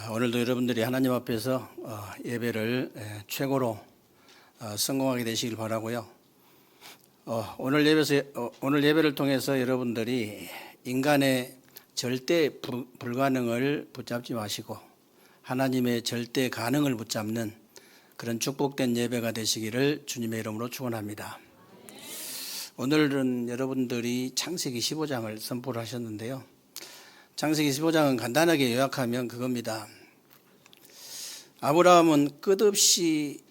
오늘도 여러분들이 하나님 앞에서 예배를 최고로 성공하게 되시길 바라고요. 오늘 예배를 통해서 여러분들이 인간의 절대 불가능을 붙잡지 마시고 하나님의 절대 가능을 붙잡는 그런 축복된 예배가 되시기를 주님의 이름으로 축원합니다. 오늘은 여러분들이 창세기 15장을 선포를 하셨는데요. 창세기 15장은 간단하게 요약하면 그겁니다. 아브라함은 끝없이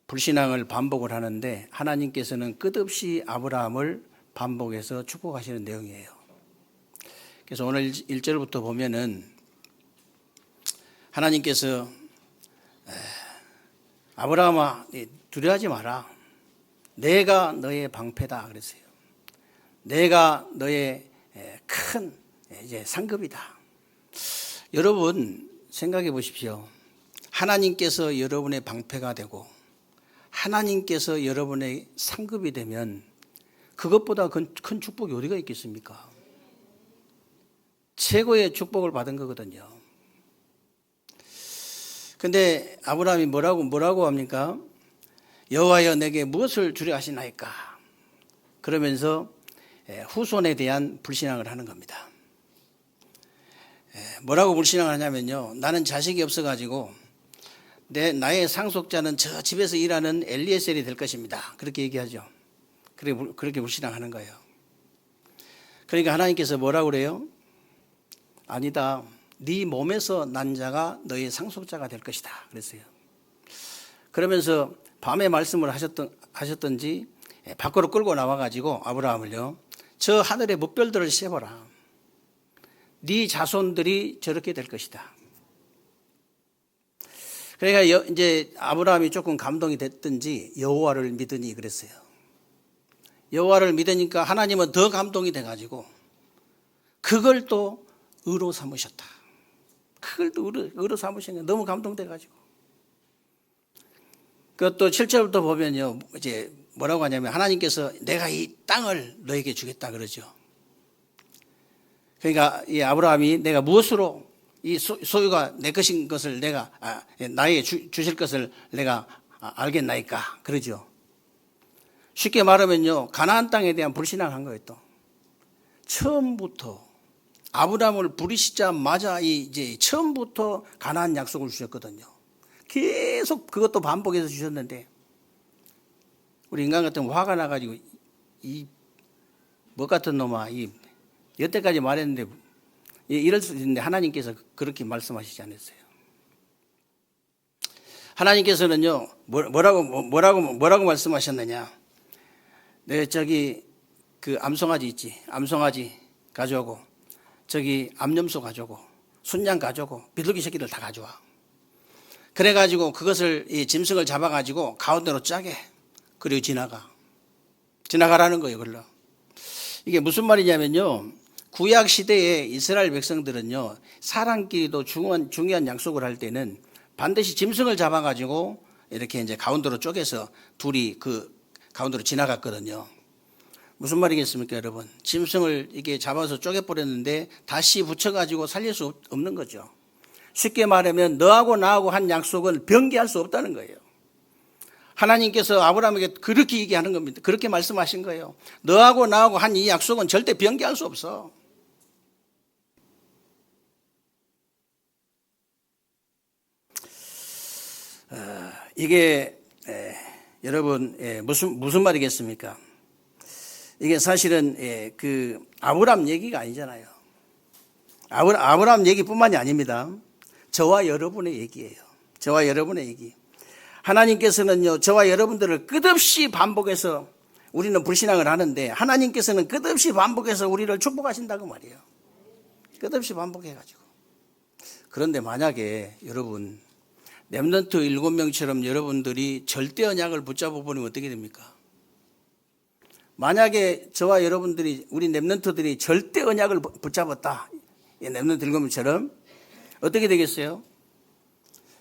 불신앙을 반복을 하는데 하나님께서는 끝없이 아브라함을 반복해서 축복하시는 내용이에요. 그래서 오늘 1절부터 보면은 하나님께서 아브라함아 두려워하지 마라. 내가 너의 방패다 그랬어요. 내가 너의 큰 상급이다. 여러분 생각해 보십시오. 하나님께서 여러분의 방패가 되고 하나님께서 여러분의 상급이 되면 그것보다 큰 축복이 어디가 있겠습니까? 최고의 축복을 받은 거거든요. 근데 아브라함이 뭐라고 합니까? 여호와여 내게 무엇을 주려 하시나이까? 그러면서 후손에 대한 불신앙을 하는 겁니다. 뭐라고 불신앙을 하냐면요. 나는 자식이 없어가지고 나의 상속자는 저 집에서 일하는 엘리에셀이 될 것입니다. 그렇게 얘기하죠. 그렇게 불신앙하는 거예요. 그러니까 하나님께서 뭐라고 그래요? 아니다. 네 몸에서 난 자가 너의 상속자가 될 것이다. 그랬어요. 그러면서 밤에 말씀을 하셨던지 밖으로 끌고 나와가지고 아브라함을요. 저 하늘의 뭇별들을 세보라. 네 자손들이 저렇게 될 것이다. 그러니까 이제 아브라함이 조금 감동이 됐든지 여호와를 믿으니 그랬어요. 여호와를 믿으니까 하나님은 더 감동이 돼가지고 그걸 또 의로 삼으셨다. 그걸 또 의로 삼으신 거예요. 너무 감동돼가지고. 그것도 7절부터 보면요. 이제 뭐라고 하냐면 하나님께서 내가 이 땅을 너에게 주겠다 그러죠. 그러니까 이 아브라함이 내가 무엇으로 이 소유가 내 것인 것을 내가 나에게 주실 것을 내가 알겠나이까 그러죠. 쉽게 말하면요. 가나안 땅에 대한 불신앙한 거예요. 또 처음부터 아브라함을 부르시자마자 이제 처음부터 가나안 약속을 주셨거든요. 계속 그것도 반복해서 주셨는데 우리 인간 같으면 화가 나가지고 이 뭐 같은 놈아 여태까지 말했는데 이럴 수 있는데 하나님께서 그렇게 말씀하시지 않았어요. 하나님께서는요 뭐라고 말씀하셨느냐? 내 저기 그 암송아지 있지, 암송아지 가져오고 저기 암염소 가져오고 순양 가져오고 비둘기 새끼들 다 가져와. 그래가지고 그것을 이 짐승을 잡아가지고 가운데로 짜게 그리고 지나가라는 거예요. 그걸로. 이게 무슨 말이냐면요. 구약 시대에 이스라엘 백성들은요. 사람끼리도 중요한 약속을 할 때는 반드시 짐승을 잡아가지고 이렇게 이제 가운데로 쪼개서 둘이 그 가운데로 지나갔거든요. 무슨 말이겠습니까, 여러분? 짐승을 이게 잡아서 쪼개버렸는데 다시 붙여가지고 살릴 수 없는 거죠. 쉽게 말하면 너하고 나하고 한 약속은 변개할 수 없다는 거예요. 하나님께서 아브라함에게 그렇게 얘기하는 겁니다. 그렇게 말씀하신 거예요. 너하고 나하고 한 이 약속은 절대 변개할 수 없어. 이게 여러분 무슨 말이겠습니까? 이게 사실은 그 아브라함 얘기가 아니잖아요. 아브라함 얘기뿐만이 아닙니다. 저와 여러분의 얘기예요. 저와 여러분의 얘기. 하나님께서는요, 저와 여러분들을 끝없이 반복해서 우리는 불신앙을 하는데 하나님께서는 끝없이 반복해서 우리를 축복하신다고 말이에요. 끝없이 반복해가지고. 그런데 만약에 여러분, 렘넌트 7명처럼 여러분들이 절대 언약을 붙잡아 버리면 어떻게 됩니까? 만약에 저와 여러분들이, 우리 렘넌트들이 절대 언약을 붙잡았다. 렘넌트 7명처럼 어떻게 되겠어요?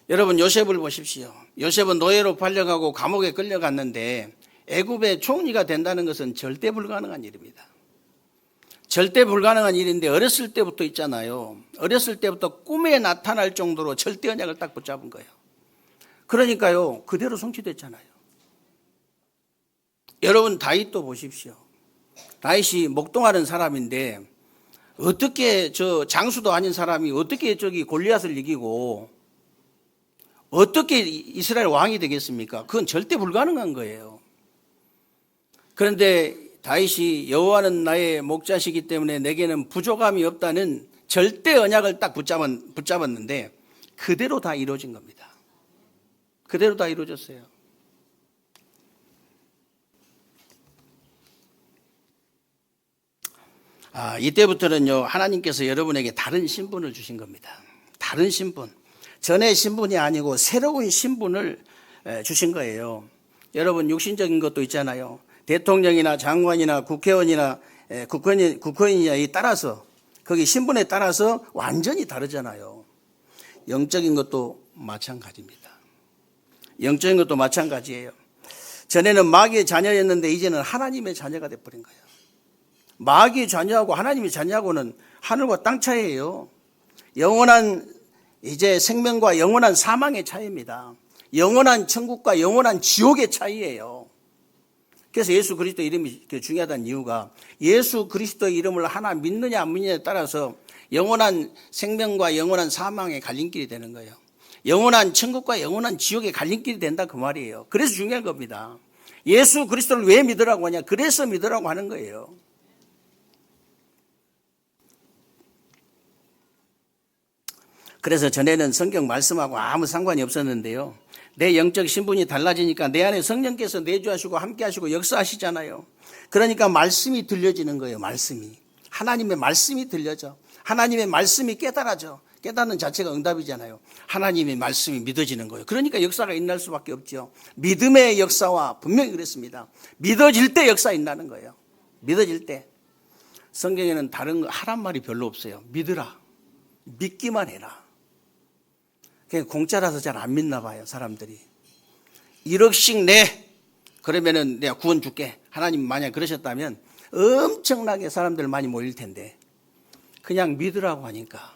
여러분 요셉을 보십시오. 요셉은 노예로 팔려가고 감옥에 끌려갔는데 애굽의 총리가 된다는 것은 절대 불가능한 일입니다. 절대 불가능한 일인데 어렸을 때부터 있잖아요. 어렸을 때부터 꿈에 나타날 정도로 절대 언약을 딱 붙잡은 거예요. 그러니까요, 그대로 성취됐잖아요. 여러분 다윗도 보십시오. 다윗이 목동하는 사람인데 어떻게 저 장수도 아닌 사람이 어떻게 저기 골리앗을 이기고 어떻게 이스라엘 왕이 되겠습니까? 그건 절대 불가능한 거예요. 그런데 다윗이 여호와는 나의 목자시기 때문에 내게는 부족함이 없다는 절대 언약을 딱 붙잡았는데 그대로 다 이루어진 겁니다. 그대로 다 이루어졌어요. 이때부터는요, 하나님께서 여러분에게 다른 신분을 주신 겁니다. 다른 신분. 전의 신분이 아니고 새로운 신분을 주신 거예요. 여러분, 육신적인 것도 있잖아요. 대통령이나 장관이나 국회의원이나 국회의원이냐에 따라서, 거기 신분에 따라서 완전히 다르잖아요. 영적인 것도 마찬가지입니다. 영적인 것도 마찬가지예요. 전에는 마귀의 자녀였는데 이제는 하나님의 자녀가 돼버린 거예요. 마귀의 자녀하고 하나님의 자녀하고는 하늘과 땅 차이예요. 영원한 이제 생명과 영원한 사망의 차이입니다. 영원한 천국과 영원한 지옥의 차이예요. 그래서 예수 그리스도 이름이 중요하다는 이유가 예수 그리스도 이름을 하나 믿느냐 안 믿느냐에 따라서 영원한 생명과 영원한 사망의 갈림길이 되는 거예요. 영원한 천국과 영원한 지옥의 갈림길이 된다 그 말이에요. 그래서 중요한 겁니다. 예수 그리스도를 왜 믿으라고 하냐? 그래서 믿으라고 하는 거예요. 그래서 전에는 성경 말씀하고 아무 상관이 없었는데요. 내 영적 신분이 달라지니까 내 안에 성령께서 내주하시고 함께 하시고 역사하시잖아요. 그러니까 말씀이 들려지는 거예요. 말씀이. 하나님의 말씀이 들려져. 하나님의 말씀이 깨달아져. 깨닫는 자체가 응답이잖아요. 하나님의 말씀이 믿어지는 거예요. 그러니까 역사가 일어날 수밖에 없죠. 믿음의 역사와 분명히 그랬습니다. 믿어질 때 역사 일어나는 거예요. 믿어질 때. 성경에는 다른 거 하란 말이 별로 없어요. 믿으라. 믿기만 해라. 그냥 공짜라서 잘 안 믿나 봐요, 사람들이. 1억씩 내. 그러면은 내가 구원 줄게. 하나님 만약 그러셨다면 엄청나게 사람들 많이 모일 텐데. 그냥 믿으라고 하니까.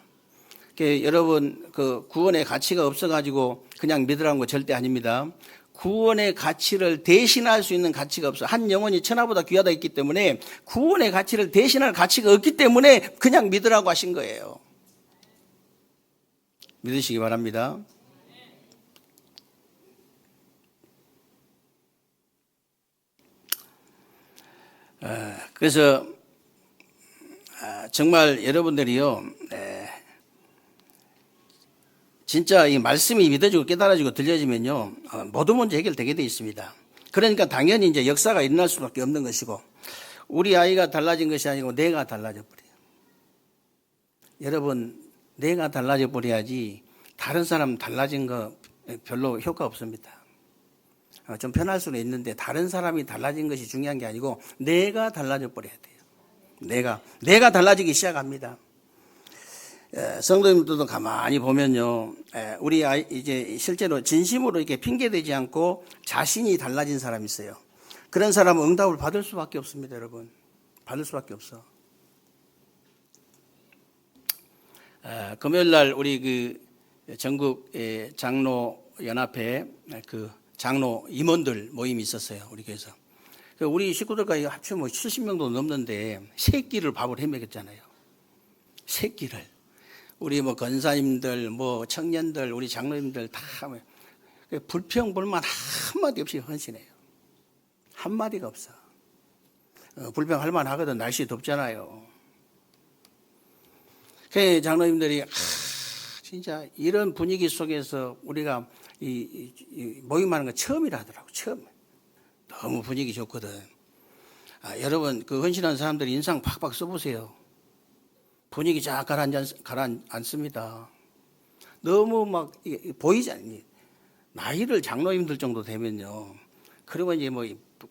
여러분, 그 구원의 가치가 없어가지고 그냥 믿으라는 거 절대 아닙니다. 구원의 가치를 대신할 수 있는 가치가 없어. 한 영혼이 천하보다 귀하다 했기 때문에 구원의 가치를 대신할 가치가 없기 때문에 그냥 믿으라고 하신 거예요. 믿으시기 바랍니다. 그래서 정말 여러분들이요, 진짜 이 말씀이 믿어지고 깨달아지고 들려지면요, 모든 문제 해결되게 돼 있습니다. 그러니까 당연히 이제 역사가 일어날 수밖에 없는 것이고, 우리 아이가 달라진 것이 아니고 내가 달라져 버려요. 여러분, 내가 달라져 버려야지 다른 사람 달라진 거 별로 효과 없습니다. 좀 편할 수는 있는데 다른 사람이 달라진 것이 중요한 게 아니고 내가 달라져 버려야 돼요. 내가 달라지기 시작합니다. 성도님들도 가만히 보면요, 우리 아이 이제 실제로 진심으로 이렇게 핑계대지 않고 자신이 달라진 사람이 있어요. 그런 사람은 응답을 받을 수밖에 없습니다, 여러분. 받을 수밖에 없어. 금요일 날 우리 그 전국 장로 연합회 그 장로 임원들 모임이 있었어요, 우리 교회에서. 우리 식구들과 합치면 뭐 70명도 넘는데 세 끼를 밥을 해먹였잖아요. 세 끼를. 우리 뭐 권사님들, 뭐 청년들, 우리 장로님들 다 불평 불만 한마디 없이 헌신해요. 한마디가 없어. 불평할 만하거든. 날씨 덥잖아요. 그 장로님들이 진짜 이런 분위기 속에서 우리가 이 모임하는 건 처음이라 하더라고. 처음. 너무 분위기 좋거든. 여러분 그 헌신하는 사람들 인상 팍팍 써보세요. 분위기 쫙 가라앉습니다. 너무 막 보이지 않니? 나이를 장로님들 정도 되면요. 그러면 이제 뭐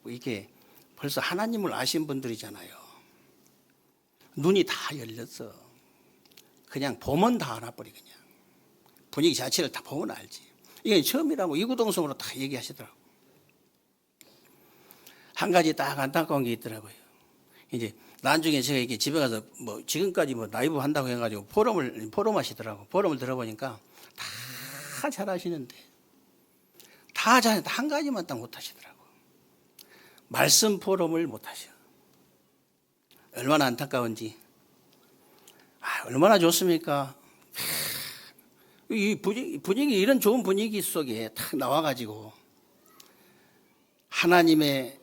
이렇게 벌써 하나님을 아신 분들이잖아요. 눈이 다 열렸어. 그냥 보면 다 알아버리 그냥. 분위기 자체를 다 보면 알지. 이게 처음이라고 이구동성으로 다 얘기하시더라고. 한 가지 딱 안타까운 게 있더라고요. 이제 나중에 제가 이렇게 집에 가서 뭐 지금까지 뭐 라이브 한다고 해가지고 포럼 하시더라고. 포럼을 들어보니까 다 잘하시는데 다 잘하는데 한 가지만 딱 못하시더라고. 말씀 포럼을 못하셔. 얼마나 안타까운지. 얼마나 좋습니까? 이 분위기 이런 좋은 분위기 속에 탁 나와가지고 하나님의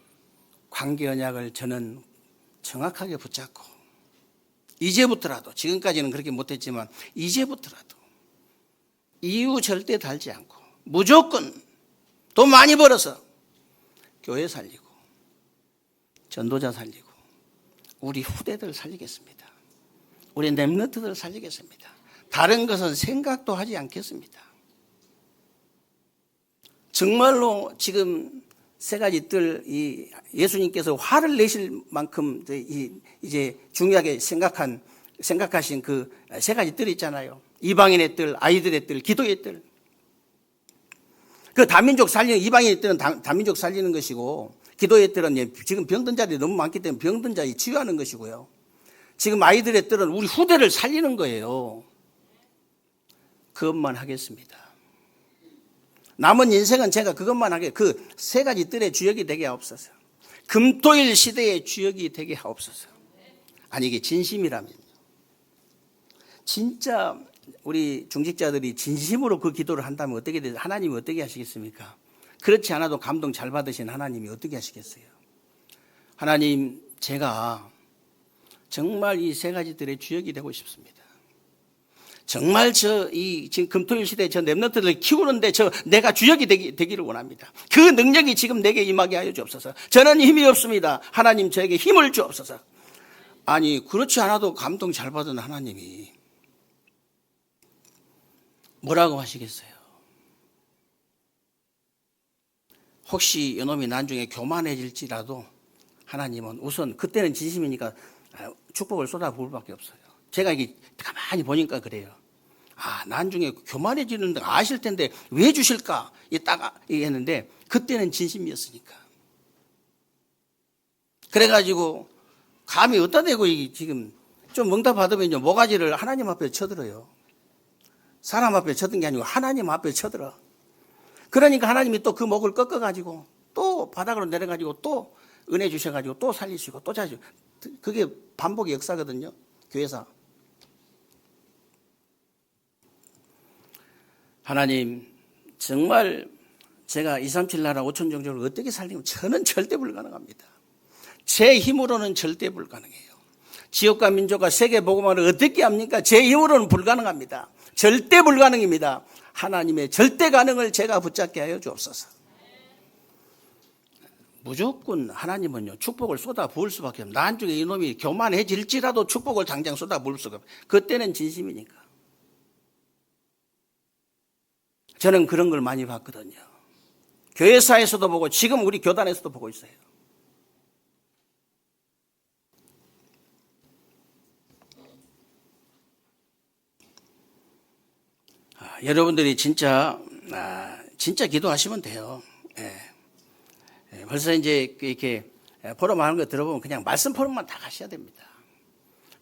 관계 언약을 저는 정확하게 붙잡고 이제부터라도, 지금까지는 그렇게 못했지만 이제부터라도 이유 절대 달지 않고 무조건 돈 많이 벌어서 교회 살리고 전도자 살리고 우리 후대들 살리겠습니다. 우리 렘넌트들 살리겠습니다. 다른 것은 생각도 하지 않겠습니다. 정말로 지금 세 가지 뜰, 예수님께서 화를 내실 만큼 이제 중요하게 생각하신 그 세 가지 뜰이 있잖아요. 이방인의 뜰, 아이들의 뜰, 기도의 뜰. 그 다민족 살리는, 이방인의 뜰은 다민족 살리는 것이고, 기도의 뜰은 지금 병든 자들이 너무 많기 때문에 병든 자에 치유하는 것이고요. 지금 아이들의 뜰은 우리 후대를 살리는 거예요. 그것만 하겠습니다. 남은 인생은 제가 그것만 하게, 그 세 가지 뜰의 주역이 되게 하옵소서. 금토일 시대의 주역이 되게 하옵소서. 아니, 이게 진심이라면요. 진짜 우리 중직자들이 진심으로 그 기도를 한다면 어떻게 되죠? 하나님이 어떻게 하시겠습니까? 그렇지 않아도 감동 잘 받으신 하나님이 어떻게 하시겠어요? 하나님, 제가 정말 이 세 가지 뜰의 주역이 되고 싶습니다. 정말 지금 금토일 시대에 저 렘넌트들을 키우는데 내가 주역이 되기를 원합니다. 그 능력이 지금 내게 임하게 하여 주옵소서. 저는 힘이 없습니다. 하나님 저에게 힘을 주옵소서. 아니, 그렇지 않아도 감동 잘 받은 하나님이 뭐라고 하시겠어요? 혹시 이놈이 나중에 교만해질지라도 하나님은 우선 그때는 진심이니까 축복을 쏟아부을 밖에 없어요. 제가 이게 가만히 보니까 그래요. 나중에 교만해지는 데 아실 텐데 왜 주실까? 딱 했는데 그때는 진심이었으니까. 그래가지고 감히 어디다 대고 지금 좀 응답 받으면요, 모가지를 하나님 앞에 쳐들어요. 사람 앞에 쳐든 게 아니고 하나님 앞에 쳐들어. 그러니까 하나님이 또 그 목을 꺾어가지고 또 바닥으로 내려가지고 또 은혜 주셔가지고 또 살리시고 또 자시고. 그게 반복의 역사거든요, 교회사. 하나님, 정말 제가 237 나라 5천 종족을 어떻게 살리면 저는 절대 불가능합니다. 제 힘으로는 절대 불가능해요. 지역과 민족과 세계 복음화를 어떻게 합니까? 제 힘으로는 불가능합니다. 절대 불가능입니다. 하나님의 절대 가능을 제가 붙잡게 하여 주옵소서. 무조건 하나님은요, 축복을 쏟아 부을 수밖에 없어요. 나중에 이놈이 교만해질지라도 축복을 당장 쏟아 부을 수가 없어요. 그때는 진심이니까. 저는 그런 걸 많이 봤거든요. 교회사에서도 보고 지금 우리 교단에서도 보고 있어요. 여러분들이 진짜 기도하시면 돼요. 벌써 이제 이렇게 포럼 하는 거 들어보면 그냥 말씀 포럼만 다 가셔야 됩니다.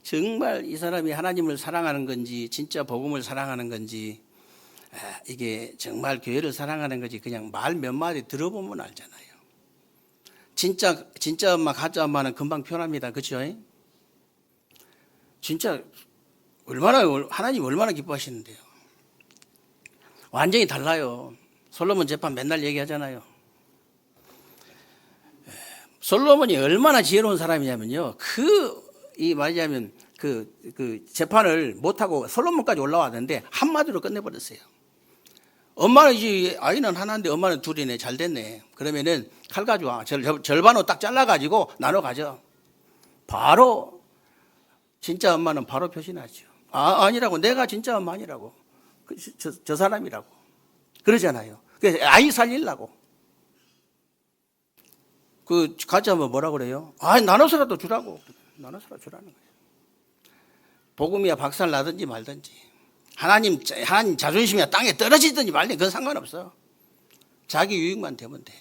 정말 이 사람이 하나님을 사랑하는 건지, 진짜 복음을 사랑하는 건지, 이게 정말 교회를 사랑하는 건지 그냥 말 몇 마디 들어보면 알잖아요. 진짜 엄마, 가짜 엄마는 금방 표현합니다. 그렇죠? 진짜 하나님 얼마나 기뻐하시는데요. 완전히 달라요. 솔로몬 재판 맨날 얘기하잖아요. 솔로몬이 얼마나 지혜로운 사람이냐면요. 말하자면 그 재판을 못하고 솔로몬까지 올라왔는데 한마디로 끝내버렸어요. 엄마는 이제 아이는 하나인데 엄마는 둘이네. 잘 됐네. 그러면은 칼 가져와. 절반으로 딱 잘라가지고 나눠 가져. 바로 진짜 엄마는 바로 표시나죠. 아니라고. 내가 진짜 엄마 아니라고. 저 사람이라고. 그러잖아요. 그래서 아이 살리려고. 그 가짜 뭐라 그래요? 나눠서라도 주라고. 나눠서라도 주라는 거예요. 복음이야 박살 나든지 말든지. 하나님 자존심이야 땅에 떨어지든지 말든지 그건 상관없어. 자기 유익만 되면 돼.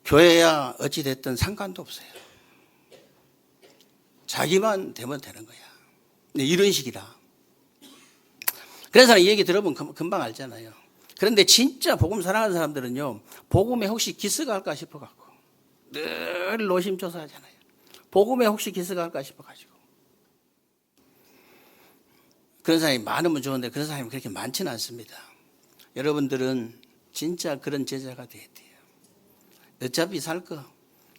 교회야 어찌됐든 상관도 없어요. 자기만 되면 되는 거야. 이런 식이다. 그래서 이 얘기 들어보면 금방 알잖아요. 그런데 진짜 복음 사랑하는 사람들은요, 복음에 혹시 기스가 할까 싶어갖고 늘 노심초사하잖아요. 복음에 혹시 기스가 할까 싶어가지고. 그런 사람이 많으면 좋은데 그런 사람이 그렇게 많지는 않습니다. 여러분들은 진짜 그런 제자가 돼야 돼요. 어차피 살 거,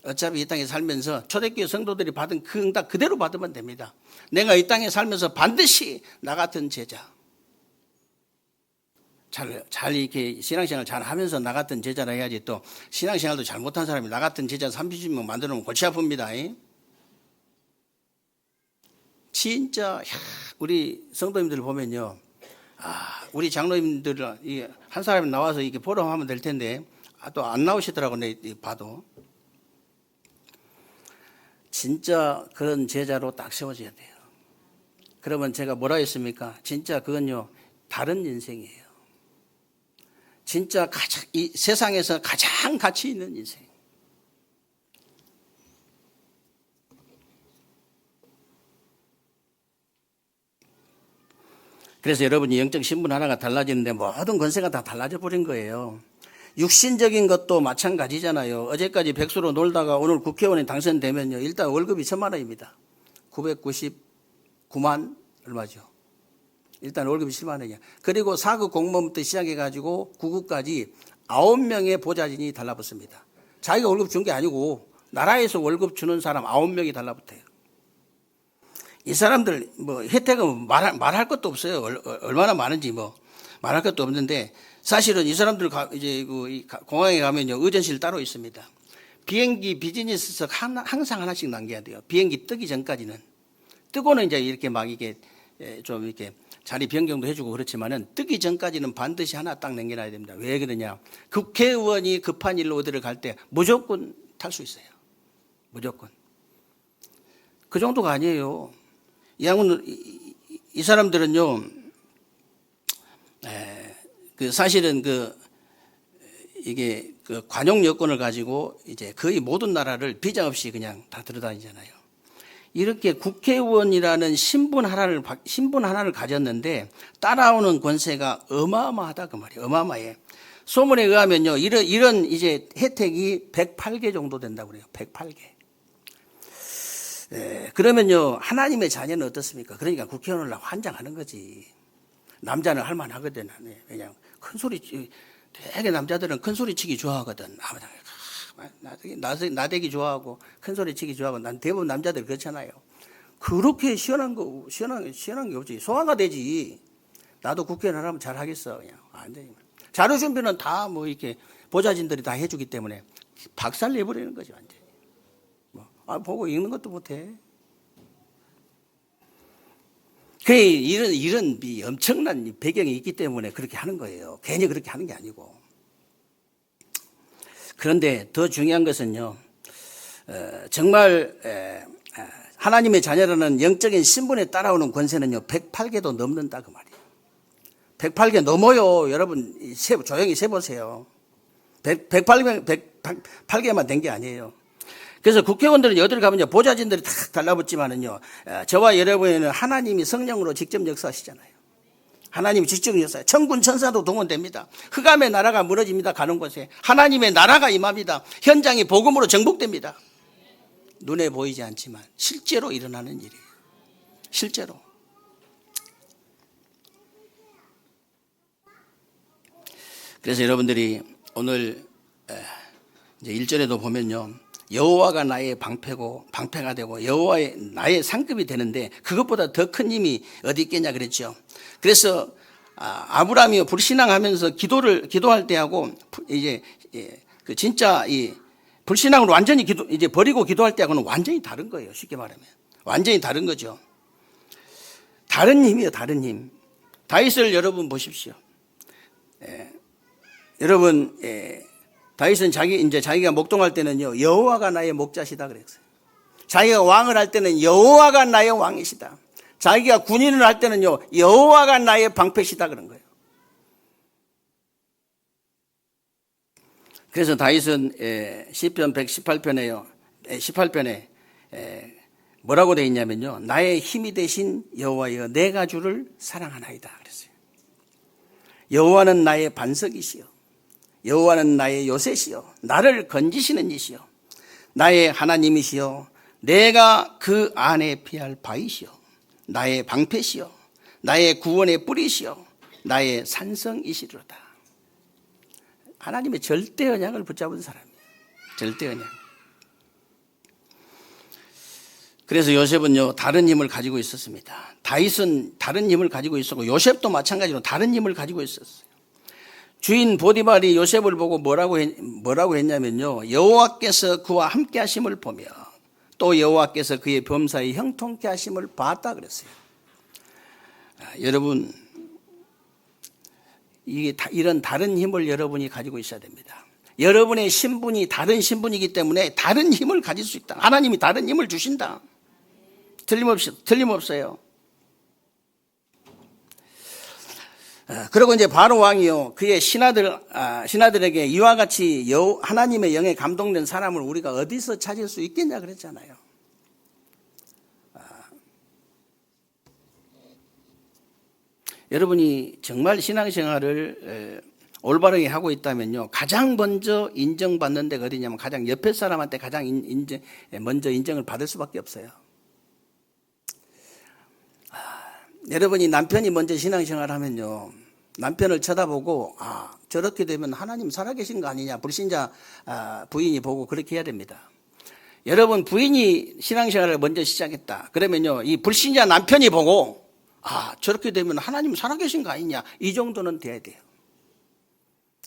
어차피 이 땅에 살면서 초대교회 성도들이 받은 그 응답 그대로 받으면 됩니다. 내가 이 땅에 살면서 반드시 나 같은 제자, 잘 이렇게 신앙생활 잘 하면서 나 같은 제자라 해야지. 또 신앙생활도 잘못한 사람이 나 같은 제자 30명 만들어 놓으면 골치 아픕니다. 진짜 우리 성도님들 보면요, 우리 장로님들 한 사람이 나와서 이렇게 포럼하면 될 텐데 또 안 나오시더라고. 내 봐도 진짜 그런 제자로 딱 세워져야 돼요. 그러면 제가 뭐라 했습니까? 진짜 그건요, 다른 인생이에요. 진짜 이 세상에서 가장 가치 있는 인생. 그래서 여러분이 영적 신분 하나가 달라지는데 모든 권세가 다 달라져 버린 거예요. 육신적인 것도 마찬가지잖아요. 어제까지 백수로 놀다가 오늘 국회의원에 당선되면요, 일단 월급이 1,000만 원입니다. 999만 얼마죠? 일단 월급이 7만 원이야. 그리고 4급 공무원부터 시작해가지고 9급까지 9명의 보좌진이 달라붙습니다. 자기가 월급 준 게 아니고 나라에서 월급 주는 사람 9명이 달라붙어요. 이 사람들 뭐 혜택은 말할 것도 없어요. 얼마나 많은지 뭐 말할 것도 없는데, 사실은 이 사람들 이제 공항에 가면요, 의전실 따로 있습니다. 비행기 비즈니스석 항상 하나씩 남겨야 돼요. 비행기 뜨기 전까지는. 뜨고는 이제 이렇게 막 이게 좀 이렇게 자리 변경도 해주고 그렇지만은 뜨기 전까지는 반드시 하나 딱 남겨놔야 됩니다. 왜 그러냐? 국회의원이 급한 일로 어디를 갈 때 무조건 탈 수 있어요. 무조건. 그 정도가 아니에요. 이 사람들은요, 사실은 이게 관용 여권을 가지고 이제 거의 모든 나라를 비자 없이 그냥 다 들어다니잖아요. 이렇게 국회의원이라는 신분 하나를 가졌는데 따라오는 권세가 어마어마하다 그 말이에요. 어마어마해. 소문에 의하면요, 이런 이제 혜택이 108개 정도 된다고 그래요. 108개. 그러면요, 하나님의 자녀는 어떻습니까? 그러니까 국회의원을 환장하는 거지. 남자는 할만하거든. 그냥 큰 소리, 되게 남자들은 큰 소리 치기 좋아하거든. 나대기 좋아하고 큰 소리 치기 좋아하고, 난 대부분 남자들 그렇잖아요. 그렇게 시원한 게 없지. 소화가 되지. 나도 국회의원 하면 잘 하겠어. 그냥 안 돼. 자료 준비는 다 뭐 이렇게 보좌진들이 다 해주기 때문에 박살 내버리는 거지 완전히. 보고 읽는 것도 못해. 이런 엄청난 배경이 있기 때문에 그렇게 하는 거예요. 괜히 그렇게 하는 게 아니고. 그런데 더 중요한 것은요, 정말 하나님의 자녀라는 영적인 신분에 따라오는 권세는요, 108개도 넘는다 그 말이에요. 108개 넘어요. 여러분 조용히 세보세요. 108개만 된 게 아니에요. 그래서 국회의원들은 어딜 가면요, 보좌진들이 탁 달라붙지만은요, 저와 여러분에는 하나님이 성령으로 직접 역사하시잖아요. 하나님이 직접 역사해요. 천군 천사도 동원됩니다. 흑암의 나라가 무너집니다. 가는 곳에 하나님의 나라가 임합니다. 현장이 복음으로 정복됩니다. 눈에 보이지 않지만 실제로 일어나는 일이에요. 실제로. 그래서 여러분들이 오늘 이제 1절에도 보면요, 여호와가 나의 방패가 되고 여호와의 나의 상급이 되는데 그것보다 더 큰 힘이 어디 있겠냐 그랬죠. 그래서 아브라함이 불신앙하면서 기도할 때하고 이제 진짜 이 불신앙으로 완전히 이제 버리고 기도할 때하고는 완전히 다른 거예요. 쉽게 말하면 완전히 다른 거죠. 다른 힘이에요. 다른 힘. 다윗을 여러분 보십시오. 여러분, 다윗은 자기가 목동할 때는요, 여호와가 나의 목자시다 그랬어요. 자기가 왕을 할 때는 여호와가 나의 왕이시다. 자기가 군인을 할 때는요, 여호와가 나의 방패시다 그런 거예요. 그래서 다윗은 시편 118편에 뭐라고 되어 있냐면요. 나의 힘이 되신 여호와여 내가 주를 사랑하나이다 그랬어요. 여호와는 나의 반석이시여 여호와는 나의 요새시여 나를 건지시는 이시여 나의 하나님이시여 내가 그 안에 피할 바이시여 나의 방패시여 나의 구원의 뿌리시여 나의 산성이시로다. 하나님의 절대 언약을 붙잡은 사람이에요. 절대 언약. 그래서 요셉은요 다른 힘을 가지고 있었습니다. 다윗은 다른 힘을 가지고 있었고 요셉도 마찬가지로 다른 힘을 가지고 있었어요. 주인 보디발이 요셉을 보고 뭐라고 했냐면요 여호와께서 그와 함께 하심을 보며 또 여호와께서 그의 범사에 형통케 하심을 봤다 그랬어요. 여러분 이런 다른 힘을 여러분이 가지고 있어야 됩니다. 여러분의 신분이 다른 신분이기 때문에 다른 힘을 가질 수 있다. 하나님이 다른 힘을 주신다. 틀림없어요. 그리고 이제 바로 왕이요 그의 신하들에게 이와 같이 하나님의 영에 감동된 사람을 우리가 어디서 찾을 수 있겠냐 그랬잖아요. 여러분이 정말 신앙생활을 올바르게 하고 있다면요 가장 먼저 인정받는 데가 어디냐면 가장 옆에 사람한테 가장 먼저 인정을 받을 수밖에 없어요. 여러분이 남편이 먼저 신앙생활을 하면요 남편을 쳐다보고 저렇게 되면 하나님 살아계신 거 아니냐 불신자 부인이 보고 그렇게 해야 됩니다. 여러분 부인이 신앙생활을 먼저 시작했다 그러면요 이 불신자 남편이 보고 저렇게 되면 하나님 살아계신 거 아니냐 이 정도는 돼야 돼요.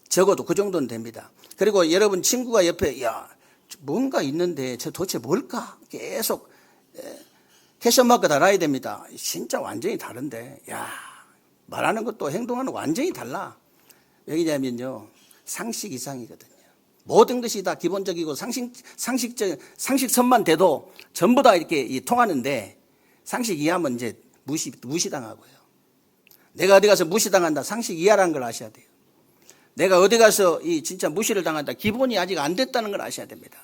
적어도 그 정도는 됩니다. 그리고 여러분 친구가 옆에 뭔가 있는데 저 도대체 뭘까 계속 캐션 마크 달아야 됩니다. 진짜 완전히 다른데 말하는 것도 행동하는 거 완전히 달라. 왜냐면요 상식 이상이거든요. 모든 것이 다 기본적이고 상식선만 돼도 전부 다 이렇게 통하는데 상식 이하면 이제 무시당하고요. 내가 어디 가서 무시당한다 상식 이하라는 걸 아셔야 돼요. 내가 어디 가서 진짜 무시를 당한다 기본이 아직 안 됐다는 걸 아셔야 됩니다.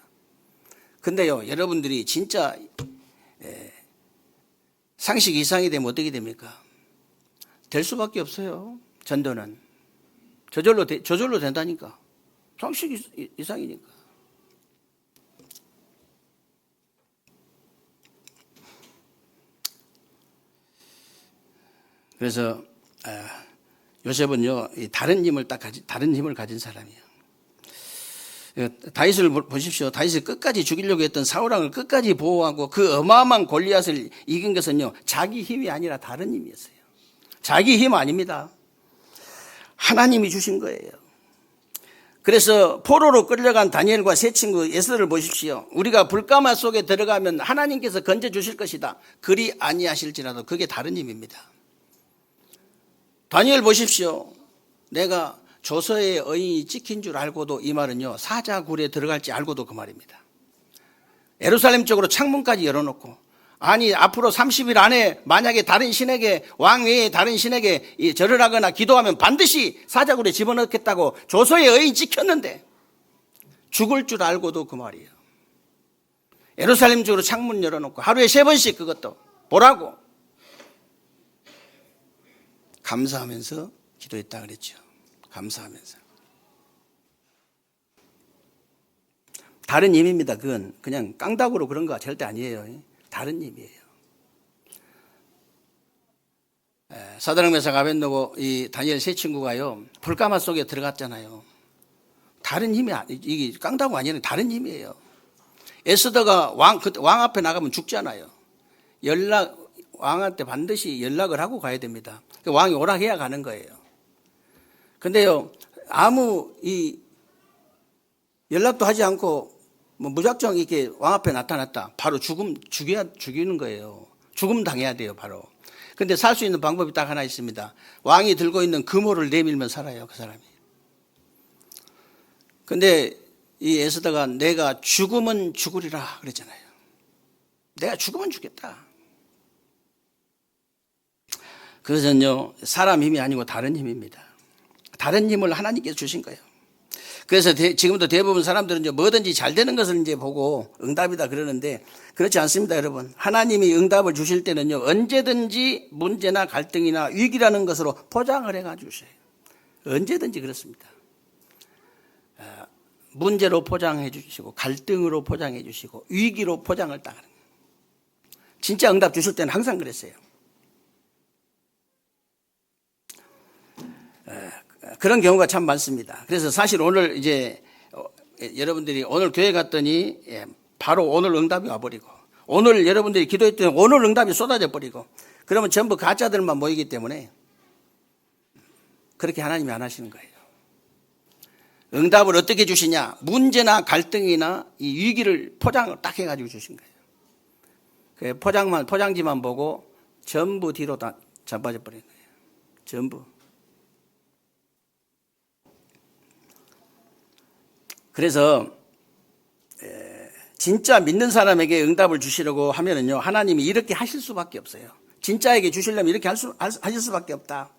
근데요 여러분들이 진짜 상식 이상이 되면 어떻게 됩니까? 될 수밖에 없어요. 전도는 저절로 된다니까. 상식 이상이니까. 그래서 요셉은요 다른 힘을 가진 사람이에요. 다윗을 보십시오. 다윗을 끝까지 죽이려고 했던 사울왕을 끝까지 보호하고 그 어마어마한 골리앗을 이긴 것은요 자기 힘이 아니라 다른 힘이었어요. 자기 힘 아닙니다. 하나님이 주신 거예요. 그래서 포로로 끌려간 다니엘과 세 친구 에스더를 보십시오. 우리가 불가마 속에 들어가면 하나님께서 건져주실 것이다. 그리 아니하실지라도 그게 다른 힘입니다. 다니엘 보십시오. 내가 조서의 의인이 찍힌 줄 알고도 이 말은요 사자굴에 들어갈지 알고도 그 말입니다. 예루살렘 쪽으로 창문까지 열어놓고 앞으로 30일 안에 만약에 다른 신에게 왕 외에 다른 신에게 절을 하거나 기도하면 반드시 사자굴에 집어넣겠다고 조서의 의인 찍혔는데 죽을 줄 알고도 그 말이에요. 예루살렘 쪽으로 창문 열어놓고 하루에 3번씩 그것도 보라고 감사하면서 기도했다 그랬죠. 감사하면서. 다른 힘입니다. 그건 그냥 깡다구로 그런 거 절대 아니에요. 다른 힘이에요. 사드락 메삭 아벳느고 이 다니엘 세 친구가요 불가마 속에 들어갔잖아요. 다른 힘이 이게 깡다구 아니에요. 다른 힘이에요. 에스더가 왕 앞에 나가면 죽잖아요. 왕한테 반드시 연락을 하고 가야 됩니다. 왕이 오락해야 가는 거예요. 근데요, 아무 연락도 하지 않고 무작정 이렇게 왕 앞에 나타났다. 바로 죽이는 거예요. 죽음 당해야 돼요, 바로. 근데 살 수 있는 방법이 딱 하나 있습니다. 왕이 들고 있는 금호를 내밀면 살아요, 그 사람이. 근데 이 에스더가 내가 죽으면 죽으리라 그랬잖아요. 내가 죽으면 죽겠다. 그것은요, 사람 힘이 아니고 다른 힘입니다. 다른 힘을 하나님께서 주신 거예요. 그래서 지금도 대부분 사람들은 이제 뭐든지 잘 되는 것을 이제 보고 응답이다 그러는데 그렇지 않습니다, 여러분. 하나님이 응답을 주실 때는요, 언제든지 문제나 갈등이나 위기라는 것으로 포장을 해 가주셔요. 언제든지 그렇습니다. 문제로 포장해 주시고, 갈등으로 포장해 주시고, 위기로 포장을 딱 하는 거예요. 진짜 응답 주실 때는 항상 그랬어요. 그런 경우가 참 많습니다. 그래서 사실 오늘 이제 여러분들이 오늘 교회 갔더니 바로 오늘 응답이 와버리고, 오늘 여러분들이 기도했더니 오늘 응답이 쏟아져 버리고, 그러면 전부 가짜들만 모이기 때문에 그렇게 하나님이 안 하시는 거예요. 응답을 어떻게 주시냐? 문제나 갈등이나 이 위기를 포장을 딱 해가지고 주신 거예요. 포장지만 보고 전부 뒤로 다 자빠져 버린 거예요. 전부. 그래서 진짜 믿는 사람에게 응답을 주시려고 하면은요, 하나님이 이렇게 하실 수밖에 없어요. 진짜에게 주시려면 이렇게 하실 수밖에 없다.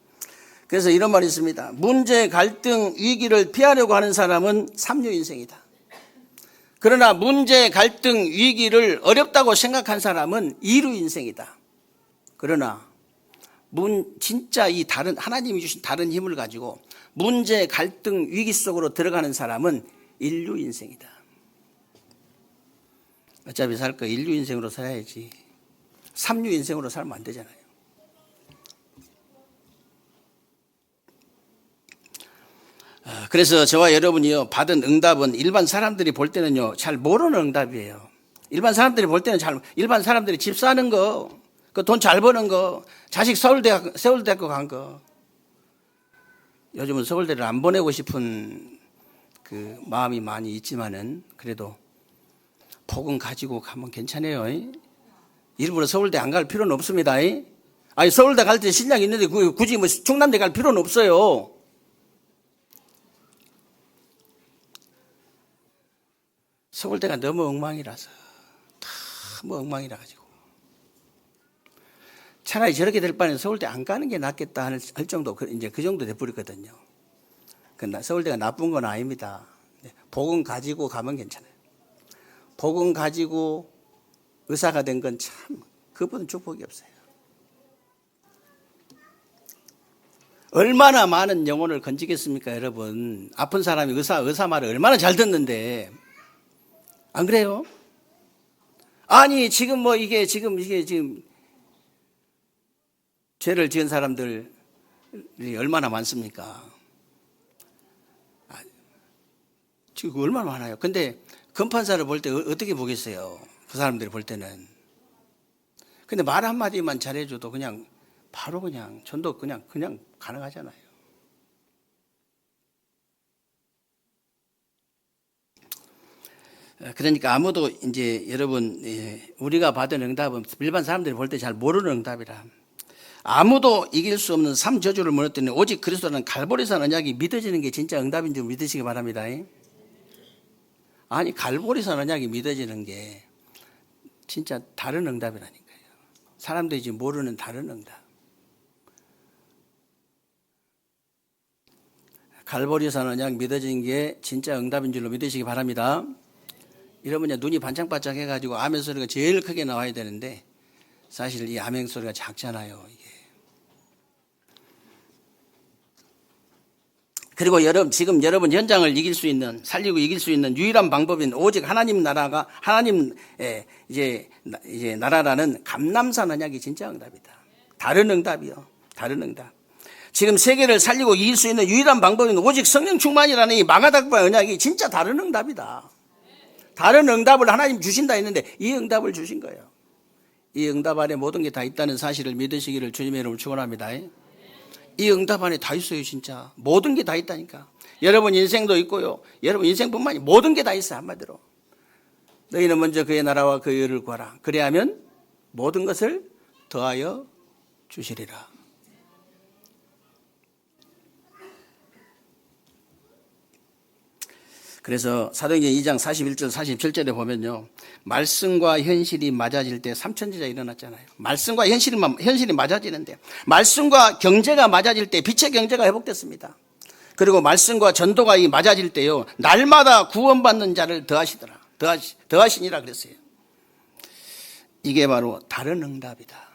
그래서 이런 말이 있습니다. 문제, 갈등, 위기를 피하려고 하는 사람은 삼류 인생이다. 그러나 문제, 갈등, 위기를 어렵다고 생각한 사람은 이류 인생이다. 그러나 진짜 이 다른 하나님이 주신 다른 힘을 가지고 문제, 갈등, 위기 속으로 들어가는 사람은 인류 인생이다. 어차피 살 거 인류 인생으로 살아야지. 삼류 인생으로 살면 안 되잖아요. 그래서 저와 여러분이요, 받은 응답은 일반 사람들이 볼 때는요, 잘 모르는 응답이에요. 일반 사람들이 볼 때는 일반 사람들이 집 사는 거, 그 돈 잘 버는 거, 자식 서울대학교 간 거. 요즘은 서울대를 안 보내고 싶은 그 마음이 많이 있지만은 그래도 복은 가지고 가면 괜찮아요. 일부러 서울대 안 갈 필요는 없습니다. 아니, 서울대 갈 때 실력이 있는데 굳이 뭐 충남대 갈 필요는 없어요. 서울대가 너무 엉망이라서, 너무 엉망이라 가지고. 차라리 저렇게 될 바에는 서울대 안 가는 게 낫겠다 할 정도, 이제 그 정도 돼버렸거든요. 서울대가 나쁜 건 아닙니다. 복은 가지고 가면 괜찮아요. 복은 가지고 의사가 된 건 참, 그보다는 축복이 없어요. 얼마나 많은 영혼을 건지겠습니까, 여러분. 아픈 사람이 의사 말을 얼마나 잘 듣는데. 안 그래요? 아니, 지금 지금 죄를 지은 사람들이 얼마나 많습니까? 지금 얼마나 많아요. 근데 검판사를 볼 때 어떻게 보겠어요? 그 사람들이 볼 때는. 근데 말 한마디만 잘해줘도 그냥 바로 그냥 전도 그냥 가능하잖아요. 그러니까 아무도 이제 여러분, 우리가 받은 응답은 일반 사람들이 볼 때 잘 모르는 응답이라. 아무도 이길 수 없는 삼 저주를 무너뜨리는 오직 그리스도라는 갈보리산 언약이 믿어지는 게 진짜 응답인 줄 믿으시기 바랍니다. 아니, 갈보리산 언약이 믿어지는 게 진짜 다른 응답이라니까요. 사람들이 지금 모르는 다른 응답. 갈보리산 언약 믿어지는 게 진짜 응답인 줄로 믿으시기 바랍니다. 이러면 눈이 반짝반짝 해가지고 아멘 소리가 제일 크게 나와야 되는데 사실 이 아멘 소리가 작잖아요, 이게. 그리고 지금 여러분 현장을 살리고 이길 수 있는 유일한 방법인 오직 하나님 나라가, 이제 나라라는 감람산 언약이 진짜 응답이다. 다른 응답이요. 다른 응답. 지금 세계를 살리고 이길 수 있는 유일한 방법인 오직 성령 충만이라는 이 마가닥바 언약이 진짜 다른 응답이다. 다른 응답을 하나님 주신다 했는데 이 응답을 주신 거예요. 이 응답 안에 모든 게 다 있다는 사실을 믿으시기를 주님의 이름으로 축원합니다. 이 응답 안에 다 있어요, 진짜. 모든 게 다 있다니까. 여러분 인생도 있고요. 여러분 인생뿐만 아니라 모든 게 다 있어요, 한마디로. 너희는 먼저 그의 나라와 그의 의를 구하라. 그래야면 모든 것을 더하여 주시리라. 그래서 사도행전 2장 41절 47절에 보면요, 말씀과 현실이 맞아질 때 삼천지자 일어났잖아요. 말씀과 현실이 맞아지는데, 말씀과 경제가 맞아질 때 빛의 경제가 회복됐습니다. 그리고 말씀과 전도가 이 맞아질 때요, 날마다 구원받는 자를 더하시니라 그랬어요. 이게 바로 다른 응답이다.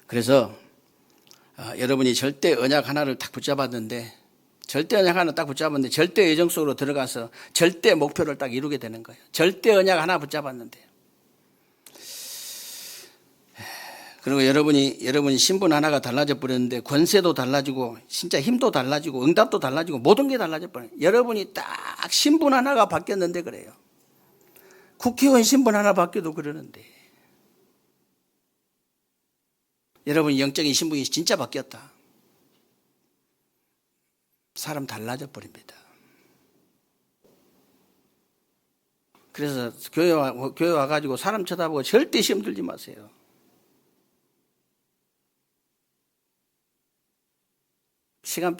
그래서 여러분이 절대 언약 하나를 딱 붙잡았는데, 절대 예정 속으로 들어가서 절대 목표를 딱 이루게 되는 거예요. 절대 언약 하나 붙잡았는데. 그리고 여러분이 신분 하나가 달라져 버렸는데, 권세도 달라지고 진짜 힘도 달라지고 응답도 달라지고 모든 게 달라져 버려요. 여러분이 딱 신분 하나가 바뀌었는데 그래요. 국회의원 신분 하나 바뀌어도 그러는데, 여러분이 영적인 신분이 진짜 바뀌었다. 사람 달라져 버립니다. 그래서 교회 와가지고 사람 쳐다보고 절대 시험 들지 마세요.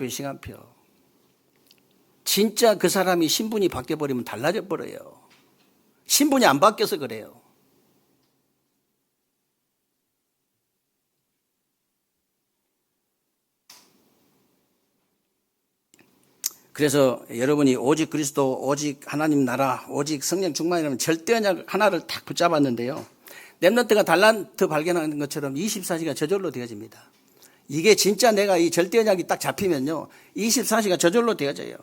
시간표. 진짜 그 사람이 신분이 바뀌어버리면 달라져 버려요. 신분이 안 바뀌어서 그래요. 그래서 여러분이 오직 그리스도, 오직 하나님 나라, 오직 성령 충만이라면 절대 언약 하나를 딱 붙잡았는데요, 렘넌트가 달란트 발견하는 것처럼 24시간 저절로 되어집니다. 이게 진짜 내가 이 절대 언약이 딱 잡히면요, 24시간 저절로 되어져요.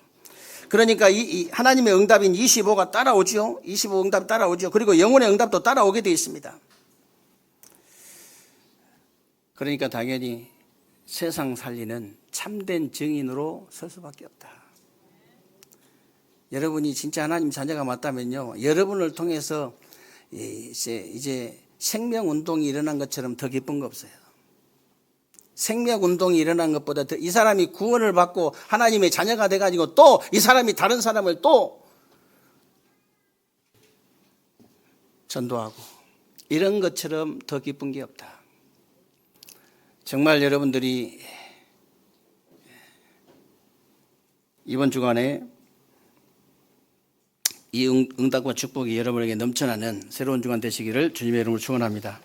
그러니까 이 하나님의 응답인 25가 따라오죠. 25 응답 따라오죠. 그리고 영혼의 응답도 따라오게 되어 있습니다. 그러니까 당연히 세상 살리는 참된 증인으로 설 수밖에 없다. 여러분이 진짜 하나님 자녀가 맞다면요, 여러분을 통해서 이제 생명운동이 일어난 것처럼 더 기쁜 거 없어요. 생명운동이 일어난 것보다 더 이 사람이 구원을 받고 하나님의 자녀가 돼가지고 또 이 사람이 다른 사람을 또 전도하고 이런 것처럼 더 기쁜 게 없다. 정말 여러분들이 이번 주간에 이 응답과 축복이 여러분에게 넘쳐나는 새로운 주간 되시기를 주님의 이름으로 축원합니다.